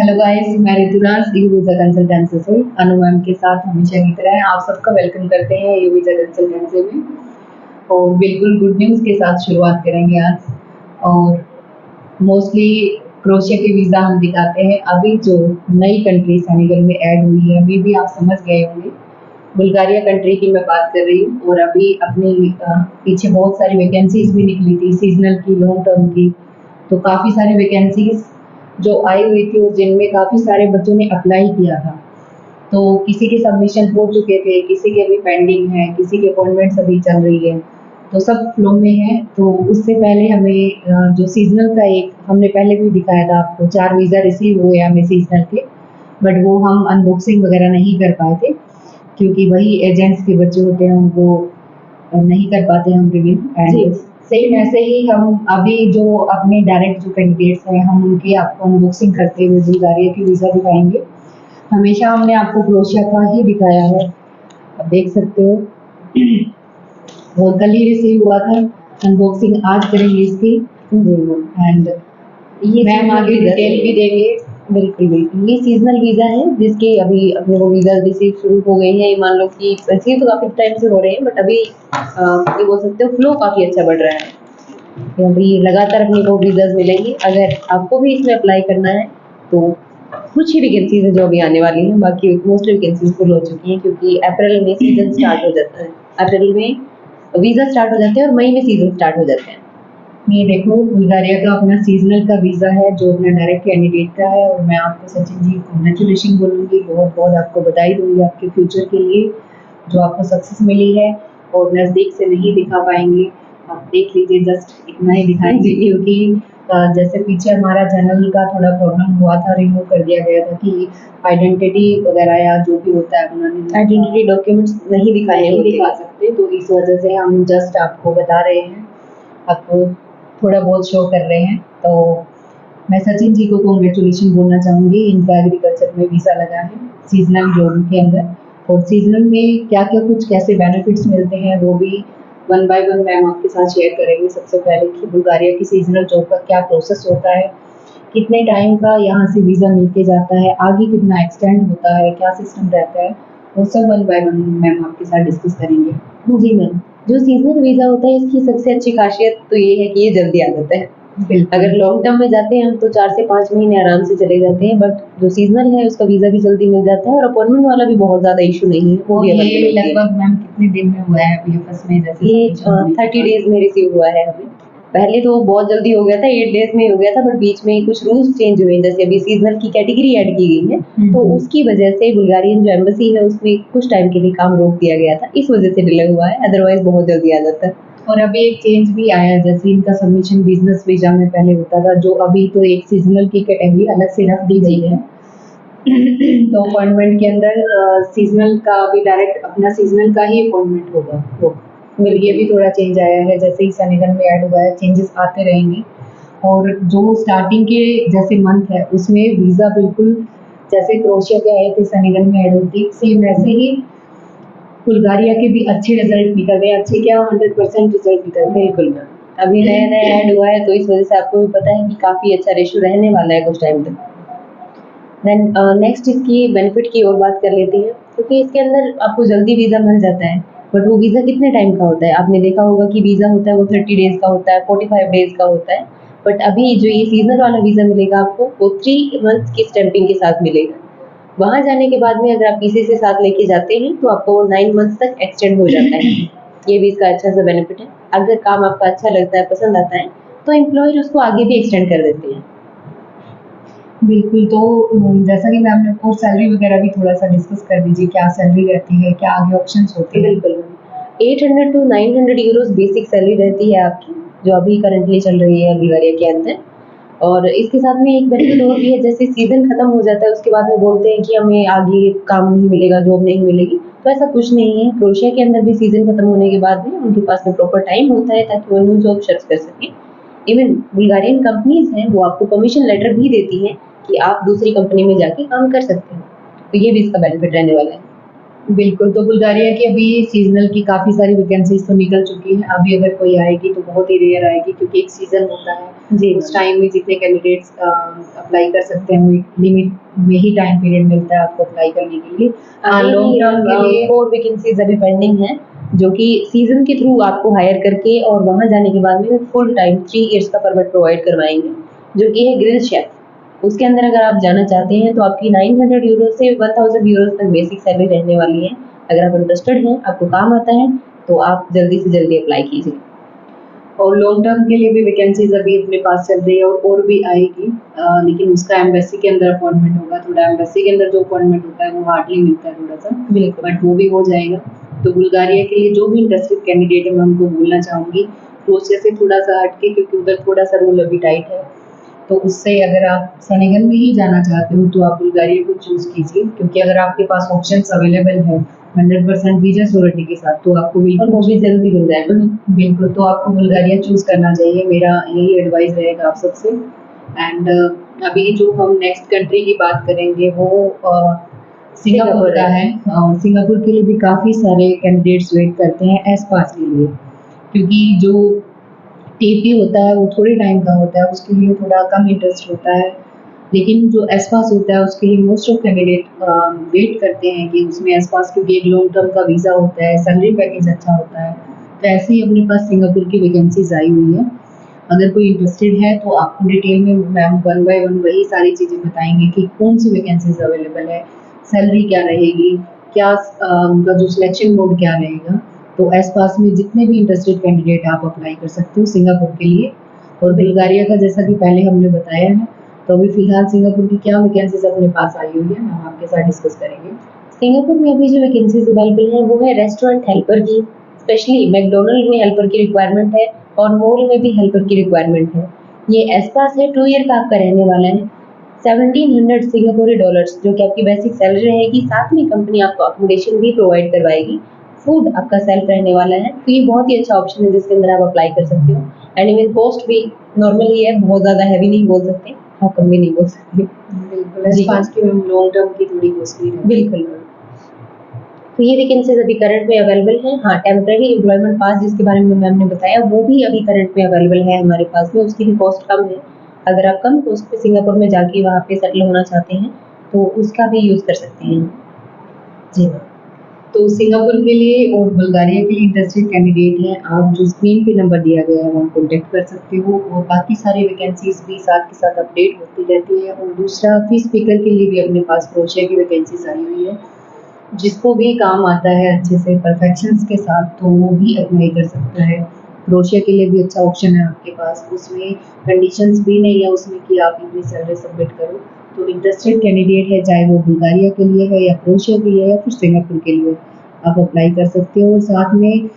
Hello guys, मैं Rituraj you visa consultancy से अनु ma'am के साथ हमेशा की तरह आप सबका वेलकम करते हैं यू वीज़ा कंसल्टेंसी में। और बिल्कुल गुड न्यूज़ के साथ शुरुआत करेंगे आज। और मोस्टली क्रोशिया के वीज़ा हम दिखाते हैं। अभी जो नई कंट्री सेनेगल में ऐड हुई है, अभी भी आप समझ गए होंगे, बुल्गारिया कंट्री की मैं बात कर रही हूँ। और अभी अपने पीछे बहुत सारी वैकेंसीज भी निकली थी सीजनल की, लॉन्ग टर्म की। तो काफ़ी सारी वैकेंसीज जो आई हुई थी और जिनमें काफ़ी सारे बच्चों ने अप्लाई किया था। तो किसी के सबमिशन हो चुके थे, किसी के अभी पेंडिंग है, किसी के अपॉइंटमेंट्स अभी चल रही है, तो सब फ्लो में है। तो उससे पहले हमें जो सीजनल का एक हमने पहले भी दिखाया था आपको, 4 वीज़ा रिसीव हुए हमें सीजनल के, बट वो हम अनबॉक्सिंग वगैरह नहीं कर पाए थे क्योंकि वही एजेंट्स के बच्चे होते हैं, उनको नहीं कर पाते हम रिवील। एंड सेम ऐसे ही हम अभी जो अपने डायरेक्ट जो कैंडिडेट्स हैं, हम उनकी आपको अनबॉक्सिंग करते हुए बुल्गारिया की वीज़ा दिखाएंगे। हमेशा हमने आपको क्रोशिया का ही दिखाया है, आप देख सकते हो। वो कल ही रिसीव हुआ था, अनबॉक्सिंग आज करेंगे इसकी। एंड ये मैम आगे डिटेल भी देंगे। बिल्कुल बिल्कुल, ये सीजनल वीज़ा है जिसके अभी अपने को वीज़ा रिसीव शुरू हो गए हैं। ये मान लो कि रिसीव तो काफ़ी टाइम से हो रहे हैं, बट अभी ये बोल सकते हो फ्लो काफ़ी अच्छा बढ़ रहा है। अभी लगातार अपने को वीज़ाज मिलेंगे। अगर आपको भी इसमें अप्लाई करना है तो कुछ ही वैकेंसीज है जो अभी आने वाली हैं, बाकी मोस्ट वैकेंसीज फुल हो चुकी हैं क्योंकि अप्रैल में सीजन स्टार्ट हो जाता है। अप्रैल में वीज़ा स्टार्ट हो जाते हैं और मई में सीजन स्टार्ट हो जाते हैं। ये देखो, बुल्गारिया का अपना सीजनल का वीज़ा है जो अपना डायरेक्ट कैंडिडेट का है। और मैं आपको सचिन जी कॉन्ग्रेचुलेशन बोलूँगी, बहुत बहुत आपको बधाई दूँगी आपके फ्यूचर के लिए जो आपको सक्सेस मिली है। और नज़दीक से नहीं दिखा पाएंगे, आप देख लीजिए, जस्ट इतना ही दिखाएंगे क्योंकि जैसे पीछे हमारा चैनल का थोड़ा प्रॉब्लम हुआ था, रिमूव कर दिया गया था कि आइडेंटिटी वगैरह या जो भी होता है अपना आइडेंटिटी डॉक्यूमेंट्स नहीं दिखा सकते, तो इस वजह से हम जस्ट आपको बता रहे हैं, आपको थोड़ा बहुत शो कर रहे हैं। तो मैं सचिन जी को कॉन्ग्रेचुलेशन बोलना चाहूँगी, इनका एग्रीकल्चर में वीज़ा लगा है सीजनल जोन के अंदर। और सीजनल में क्या क्या कुछ कैसे बेनिफिट्स मिलते हैं वो भी वन बाय वन मैम आपके साथ शेयर करेंगे। सबसे पहले कि बुल्गारिया की सीजनल जॉब का क्या प्रोसेस होता है, कितने टाइम का यहाँ से वीज़ा मिलके जाता है, आगे कितना एक्सटेंड होता है, क्या सिस्टम रहता है, वो सब वन बाय वन मैम आपके साथ डिस्कस करेंगे। जी मैम, जो सीजनल वीज़ा होता है इसकी सबसे अच्छी खासियत तो ये है कि ये जल्दी आ जाता है। अगर लॉन्ग टर्म में जाते हैं हम तो 4 से 5 महीने आराम से चले जाते हैं, बट जो सीजनल है उसका वीज़ा भी जल्दी मिल जाता है और अपॉइंटमेंट वाला भी बहुत ज़्यादा इशू नहीं है। वो भी ये लगभग मैम कितने दिन में हुआ है बीएफएस में? जैसे ये 30 डेज में रिसीव हुआ है अभी। पहले तो बहुत जल्दी हो गया था, 8 डेज में हो गया था, बट बीच में कुछ रूल्स चेंज हुए, जैसे अभी सीजनल की कैटेगरी ऐड की गई है, तो उसकी वजह से बुल्गारियन जो एम्बेसी है उसमें कुछ टाइम के लिए काम रोक दिया गया था, इस वजह से डिले हुआ है, अदरवाइज बहुत जल्दी आ जाता है। और अभी एक चेंज भी आया, जैसे इनका सबमिशन बिजनेस वीजा में पहले होता था, जो अभी तो एक सीजनल की कैटेगरी अलग से रख दी गई है। तो अपॉइंटमेंट के अंदर सीजनल का भी डायरेक्ट अपना सीजनल का ही अपॉइंटमेंट होगा। तो ये भी थोड़ा चेंज आया है, जैसे ही सेनेगल में ऐड हुआ है, चेंजेस आते रहेंगे। और जो स्टार्टिंग के जैसे मंथ है उसमें वीज़ा बिल्कुल जैसे क्रोशिया के आए थे सेनेगल में ऐड होती, सेम वैसे ही बुल्गारिया के भी अच्छे रिजल्ट निकल गए। अच्छे क्या, 100% रिजल्ट निकल गए। बिल्कुल मैम, अभी नया नया ऐड हुआ है तो इस वजह से आपको भी पता है कि काफ़ी अच्छा रेशो रहने वाला है कुछ टाइम तक। देन नेक्स्ट इसकी बेनिफिट की और बात कर लेते हैं, क्योंकि इसके अंदर आपको जल्दी वीज़ा मिल जाता है, बट वो वीज़ा कितने टाइम का होता है? आपने देखा होगा कि वीज़ा होता है वो 30 डेज़ का होता है, 45 डेज़ का होता है, बट अभी जो ये सीजनल वाला वीज़ा मिलेगा आपको वो 3 मंथ्स की स्टैंपिंग के साथ मिलेगा। वहाँ जाने के बाद में अगर आप किसी से साथ लेके जाते हैं तो आपको 9 मंथ्स तक एक्सटेंड हो जाता है। ये भी इसका अच्छा सा बेनिफिट है। अगर काम आपका अच्छा लगता है, पसंद आता है, तो एम्प्लॉयर उसको आगे भी एक्सटेंड कर देते हैं। बिल्कुल। तो जैसा कि मैम ने और सैलरी वगैरह भी थोड़ा सा डिस्कस कर दीजिए, क्या सैलरी रहती है, क्या आगे ऑप्शंस होते हैं? बिल्कुल, 800 टू 900 यूरोस बेसिक सैलरी रहती है आपकी, जो अभी करंटली चल रही है बुल्गारिया के अंदर। और इसके साथ में एक बेनिफिट और भी है, जैसे सीजन खत्म हो जाता है उसके बाद में बोलते हैं कि हमें आगे काम नहीं मिलेगा, जॉब नहीं मिलेगी, तो ऐसा कुछ नहीं है। क्रोशिया के अंदर भी सीजन खत्म होने के बाद में उनके पास में प्रॉपर टाइम होता है ताकि वो न्यू जॉब सर्च कर सकें। इवन बुल्गारियन कंपनीज हैं वो आपको परमिशन लेटर भी देती हैं कि आप दूसरी कंपनी में जाके काम कर सकते हैं, तो ये भी इसका बेनिफिट रहने वाला है। बिल्कुल, तो बुल्गारिया की अभी सीज़नल की काफ़ी सारी वैकेंसीज़ तो निकल चुकी हैं। अभी अगर कोई आएगी तो बहुत ही रेयर आएगी क्योंकि एक सीज़न होता है। जी उस मैम। टाइम में जितने कैंडिडेट्स अप्लाई कर सकते हैं, वो एक लिमिट में ही टाइम पीरियड मिलता है आपको अप्लाई करने के लिए। हाँ, अभी लॉन्ग टर्म के लिए 4 वैकेंसीज अभी पेंडिंग हैं, जो कि सीज़न के थ्रू आपको हायर करके और वहाँ जाने के बाद में फुल टाइम 3 इयर्स का परमिट प्रोवाइड करवाएँगे, जो कि है ग्रिल शेफ़। उसके अंदर अगर आप जाना चाहते हैं तो आपकी 900 यूरो से 1000 यूरोज़ तक बेसिक सैलरी रहने वाली है। अगर आप इंटरेस्टेड हैं, आपको काम आता है, तो आप जल्दी से जल्दी अप्लाई कीजिए। और लॉन्ग टर्म के लिए भी वैकेंसीज़ अभी अपने पास चल रही है और भी आएगी। लेकिन उसका एम्बेसी के अंदर अपॉइंटमेंट होगा। थोड़ा एम्बेसी के अंदर जो अपॉइंटमेंट होता है वो हार्डली मिलता है थोड़ा-सा, बिल्कुल। बट वो भी हो जाएगा। तो बुल्गारिया के लिए जो भी इंटरेस्टेड कैंडिडेट है मैं उनको बोलना चाहूँगी, प्रोसेस से थोड़ा-सा हट के क्योंकि उधर थोड़ा-सा रूल अभी टाइट है। तो उससे अगर आप सेनेगल में ही जाना चाहते हो तो आप बुल्गारिया को चूज़ कीजिए क्योंकि अगर आपके पास ऑप्शंस अवेलेबल है 100% वीज़ा सिक्योरिटी के साथ तो आपको और बिल्कुल वो भी जल्दी मिल जाएगा। बिल्कुल, तो आपको बुल्गारिया चूज़ करना चाहिए, मेरा यही एडवाइस रहेगा आप सबसे। एंड अभी जो हम नेक्स्ट कंट्री की बात करेंगे वो सिंगापुर सिंगापुर का है। है और सिंगापुर के लिए भी काफ़ी सारे कैंडिडेट्स वेट करते हैं एस पास के लिए क्योंकि जो टीपी होता है वो थोड़े टाइम का होता है, उसके लिए थोड़ा कम इंटरेस्ट होता है। लेकिन जो एस पास होता है उसके लिए मोस्ट ऑफ कैंडिडेट वेट करते हैं कि उसमें एस पास क्योंकि एक लॉन्ग टर्म का वीज़ा होता है, सैलरी पैकेज अच्छा होता है। तो ऐसे ही अपने पास सिंगापुर की वैकेंसीज़ आई हुई है। अगर कोई इंटरेस्टेड है तो आपको डिटेल में मैम वन बाय वन वही सारी चीज़ें बताएँगे कि कौन-सी वैकेंसीज़ अवेलेबल है, सैलरी क्या रहेगी, क्या उनका जो सिलेक्शन मोड क्या रहेगा। तो एस पास में जितने भी इंटरेस्टेड कैंडिडेट आप अप्लाई कर सकते हो सिंगापुर के लिए और बुल्गारिया का जैसा कि पहले हमने बताया है, तो अभी फ़िलहाल सिंगापुर की क्या वैकेंसीज़ अपने पास आई हुई है, मैम आपके साथ डिस्कस करेंगे। सिंगापुर में अभी जो वैकेंसीज अवेलेबल हैं वो है रेस्टोरेंट हेल्पर की, स्पेशली मैकडॉनल्ड में हेल्पर की रिक्वायरमेंट है और मॉल में भी हेल्पर की रिक्वायरमेंट है। ये एसपास है, 2 ईयर का आपका रहने वाला है। 1700 सिंगापुरी डॉलर्स जो कि आपकी बेसिक सैलरी रहेगी, साथ में कंपनी आपको अकोमोडेशन भी प्रोवाइड करवाएगी। फूड आपका सेल्फ रहने वाला है, तो ये बहुत ही अच्छा ऑप्शन है जिसके अंदर आप अप्लाई कर सकते हो। एंड इवन कॉस्ट भी नॉर्मल ही है, बहुत ज़्यादा हैवी नहीं बोल सकते, हाँ कम भी नहीं बोल सकते। बिल्कुल, एस जी हाँ, पास की मैम लॉन्ग टर्म की थोड़ी कॉस्टली रहती है। बिल्कुल। तो ये वैकेंसीज अभी करंट में अवेलेबल हैं। हाँ, टेम्परेरी एम्प्लॉयमेंट पास जिसके बारे में मैम ने बताया वो भी अभी करंट में अवेलेबल है हमारे पास में, उसकी भी कॉस्ट कम है। अगर आप कम कॉस्ट पे सिंगापुर में जाके वहाँ पे सेटल होना चाहते हैं, तो उसका भी यूज़ कर सकते हैं। जी मैम। तो सिंगापुर के लिए और बुल्गारिया के लिए इंटरेस्टेड कैंडिडेट हैं, आप जो स्क्रीन पे नंबर दिया गया है वहाँ कॉन्टैक्ट कर सकते हो और बाकी सारी वैकेंसीज़ भी साथ के साथ अपडेट होती रहती है और दूसरा फीस स्पीकर के लिए भी अपने पास क्रोशिया की वैकेंसीज़ आई हुई है। जिसको भी काम आता है अच्छे से परफेक्शंस के साथ तो वो भी अप्लाई कर सकता है। क्रोशिया के लिए भी अच्छा ऑप्शन है आपके पास, उसमें कंडीशंस भी नहीं है उसमें कि आप इतनी सैलरी सबमिट करो। तो इंटरेस्टेड कैंडिडेट है चाहे वो बुल्गारिया के लिए है या क्रोशिया के लिए या फिर सिंगापुर के लिए, आप अप्लाई कर सकते हो और साथ में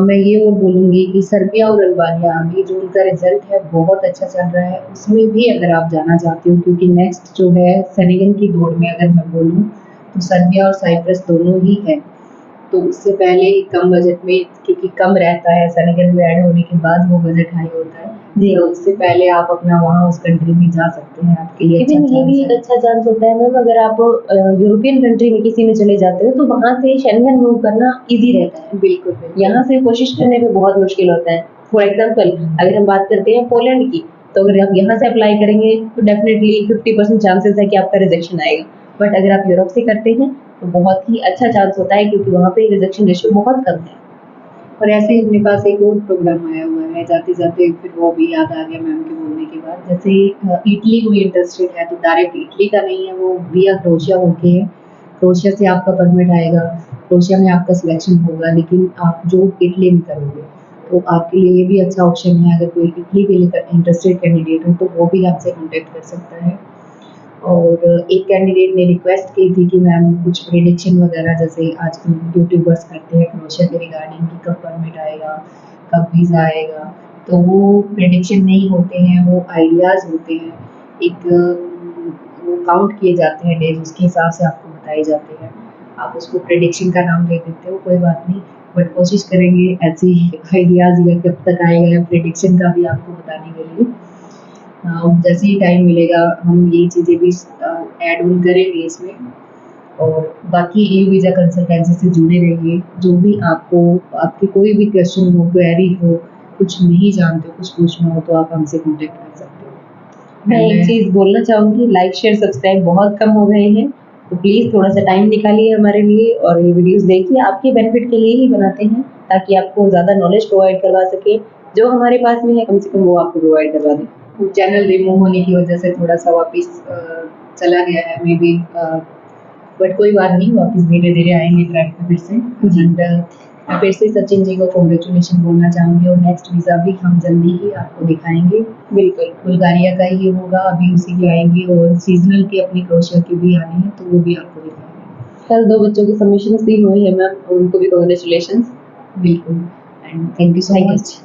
मैं ये और बोलूँगी कि सर्बिया और अल्बानिया अभी जो उनका रिज़ल्ट है बहुत अच्छा चल रहा है, उसमें भी अगर आप जाना चाहते हो क्योंकि नेक्स्ट जो है सेनेगल की दौड़ में अगर मैं बोलूँ तो सर्बिया और साइप्रस दोनों ही हैं। तो उससे पहले ही कम बजट में क्योंकि कम रहता है सेनेगल में ऐड होने के बाद वो बजट हाई होता है। जी। तो उससे पहले आप अपना वहाँ उस कंट्री में जा सकते हैं, आपके लिए अच्छा इवन ये भी चांस एक है। अच्छा चांस होता है मैम, अगर आप यूरोपियन कंट्री में किसी में चले जाते हो तो वहाँ से शेंगन मूव करना ईज़ी रहता है। बिल्कुल, बिल्कुल। यहाँ से कोशिश करने में बहुत मुश्किल होता है। फॉर एग्ज़ाम्पल अगर हम बात करते हैं पोलैंड की, तो अगर आप यहाँ से अप्लाई करेंगे तो डेफ़िनेटली 50% चांसेस है कि आपका रिजेक्शन आएगा। बट अगर आप यूरोप से करते हैं तो बहुत ही अच्छा चांस होता है क्योंकि वहाँ पे रिजेक्शन रेशियो बहुत कम है। और ऐसे ही अपने पास एक और प्रोग्राम आया हुआ है, जाते-जाते फिर वो भी याद आ गया मैम के बोलने के बाद। जैसे इटली कोई इंटरेस्टेड है तो डायरेक्ट इटली का नहीं है, वो विया क्रोएशिया होके है। क्रोएशिया से आपका परमिट आएगा, क्रोएशिया में आपका सिलेक्शन होगा, लेकिन आप जॉब इटली में करोगे। तो आपके लिए ये भी अच्छा ऑप्शन है, अगर कोई इटली के लिए इंटरेस्टेड कैंडिडेट हो तो वो भी आपसे कॉन्टैक्ट कर सकता है। और एक कैंडिडेट ने रिक्वेस्ट की थी कि मैम कुछ प्रेडिक्शन वगैरह जैसे आजकल यूट्यूबर्स करते हैं क्रोएशिया के रिगार्डिंग कि कब परमिट आएगा, कब वीज़ा आएगा। तो वो प्रेडिक्शन नहीं होते हैं, वो आइडियाज़ होते हैं। एक वो काउंट किए जाते हैं डेज़, उसके हिसाब से आपको बताए जाते हैं। आप उसको प्रेडिक्शन का नाम दे देते हो, कोई बात नहीं, बट कोशिश करेंगे ऐसे ही आइडियाज़ या कब तक आएगा या प्रेडिक्शन का भी आपको बताने के लिए। जैसे ही टाइम मिलेगा हम ये चीज़ें भी ऐड ऑन करेंगे इसमें। और बाकी EU वीज़ा कंसल्टेंसी से जुड़े रहिए। जो भी आपको आपके कोई भी क्वेश्चन हो, क्वेरी हो, कुछ नहीं जानते हो, कुछ पूछना हो तो आप हमसे कॉन्टैक्ट कर सकते हो। मैं एक चीज़ बोलना चाहूँगी, लाइक शेयर सब्सक्राइब बहुत कम हो गए हैं, तो प्लीज़ थोड़ा-सा टाइम निकालिए हमारे लिए और ये वीडियोज़ देखिए, आपके बेनिफिट के लिए ही बनाते हैं, ताकि आपको ज़्यादा नॉलेज प्रोवाइड करवा सकें। जो हमारे पास में है कम से कम वो आपको प्रोवाइड करवा दें। चैनल रिमूव होने की वजह से थोड़ा-सा वापिस चला गया है मे बी, बट कोई बात नहीं, वापस धीरे-धीरे आएँगे ट्रैक पे फिर से। जी। एंड मैं फिर से सचिन जी को कांग्रेचुलेशन बोलना चाहूँगी और नेक्स्ट वीज़ा भी हम जल्दी ही आपको दिखाएँगे। बिल्कुल। बुल्गारिया का ही होगा, अभी उसी की आएँगी और सीज़नल की अपनी क्रोशिया की भी आनी है, तो वो भी आपको दिखाएँगे। कल 2 बच्चों की सबमिशंस भी हुई हैं मैम, उनको भी कांग्रेचुलेशंस। बिल्कुल and thank you so thank you. Much.